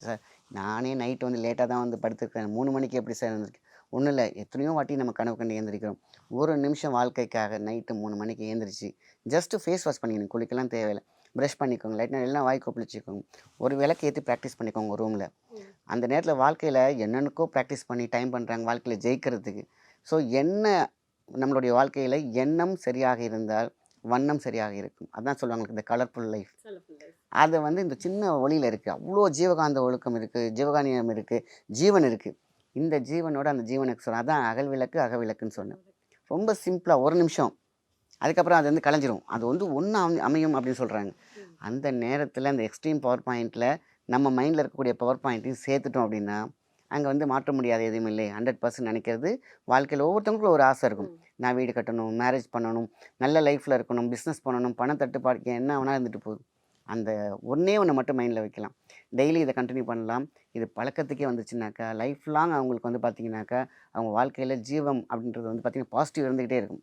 sir நானே night வந்து லேட்டாக தான் வந்து படுத்துருக்கேன் 3 மணிக்கு எப்படி சார் எழுந்திருக்கேன் ஒன்றும் இல்லை எத்தனையோ வாட்டி நம்ம கனவு கண்டு எழுந்திரிக்கிறோம் ஒரு நிமிஷம் வாழ்க்கைக்காக நைட்டு 3 மணிக்கு எழுந்திரிச்சு ஜஸ்ட்டு ஃபேஸ் வாஷ் பண்ணிக்கணும் குளிக்கலாம் தேவையில்லை ப்ரஷ் பண்ணிக்கோங்க லைட்னா எல்லாம் வாய் கொப்பளிச்சிக்கோங்க ஒரு விளக்கு ஏற்றி ப்ராக்டிஸ் பண்ணிக்கோங்க ரூமில் அந்த நேரத்தில் வாழ்க்கையில் என்னென்னக்கோ ப்ராக்டிஸ் பண்ணி டைம் பண்ணுறாங்க வாழ்க்கையில் ஜெயிக்கிறதுக்கு ஸோ என்ன நம்மளுடைய வாழ்க்கையில் எண்ணம் சரியாக இருந்தால் வண்ணம் சரியாக இருக்கும் அதான் சொல்லுவாங்க இந்த கலர்ஃபுல் லைஃப் அது வந்து இந்த சின்ன ஒளியில் இருக்குது அவ்வளோ ஜீவகாந்த ஒழுக்கம் இருக்குது ஜீவகானியம் இருக்குது ஜீவன் இருக்குது இந்த ஜீவனோட அந்த ஜீவனுக்கு சொன்னேன் அதான் அகல் விளக்கு அகவிளக்குன்னு சொன்னேன் ரொம்ப சிம்பிளாக ஒரு நிமிஷம் அதுக்கப்புறம் அது வந்து கலைஞ்சிரும் அது வந்து ஒன்று அமையும் அப்படின்னு சொல்கிறாங்க அந்த நேரத்தில் அந்த எக்ஸ்ட்ரீம் பவர் பாயிண்ட்டில் நம்ம மைண்டில் இருக்கக்கூடிய பவர் பாயிண்ட்டையும் சேர்த்துட்டோம் அப்படின்னா அங்கே வந்து மாற்ற முடியாத எதுவும் இல்லை 100% நினைக்கிறது வாழ்க்கையில் ஒவ்வொருத்தவங்களுக்கும் ஒரு ஆசை இருக்கும் நான் வீடு கட்டணும் மேரேஜ் பண்ணணும் நல்ல லைஃப்பில் இருக்கணும் பிஸ்னஸ் பண்ணணும் பணம் தட்டுப்பாடு என்ன வேணால் இருந்துட்டு போகுது அந்த ஒன்றே ஒன்று மட்டும் மைண்டில் வைக்கலாம் டெய்லி இதை கண்டினியூ பண்ணலாம் இது பழக்கத்துக்கே வந்துச்சுனாக்கா லைஃப் லாங் அவங்களுக்கு வந்து பார்த்திங்கனாக்கா அவங்க வாழ்க்கையில் ஜீவம் அப்படின்றது வந்து பார்த்திங்கன்னா பாசிட்டிவ் இருந்துக்கிட்டே இருக்கும்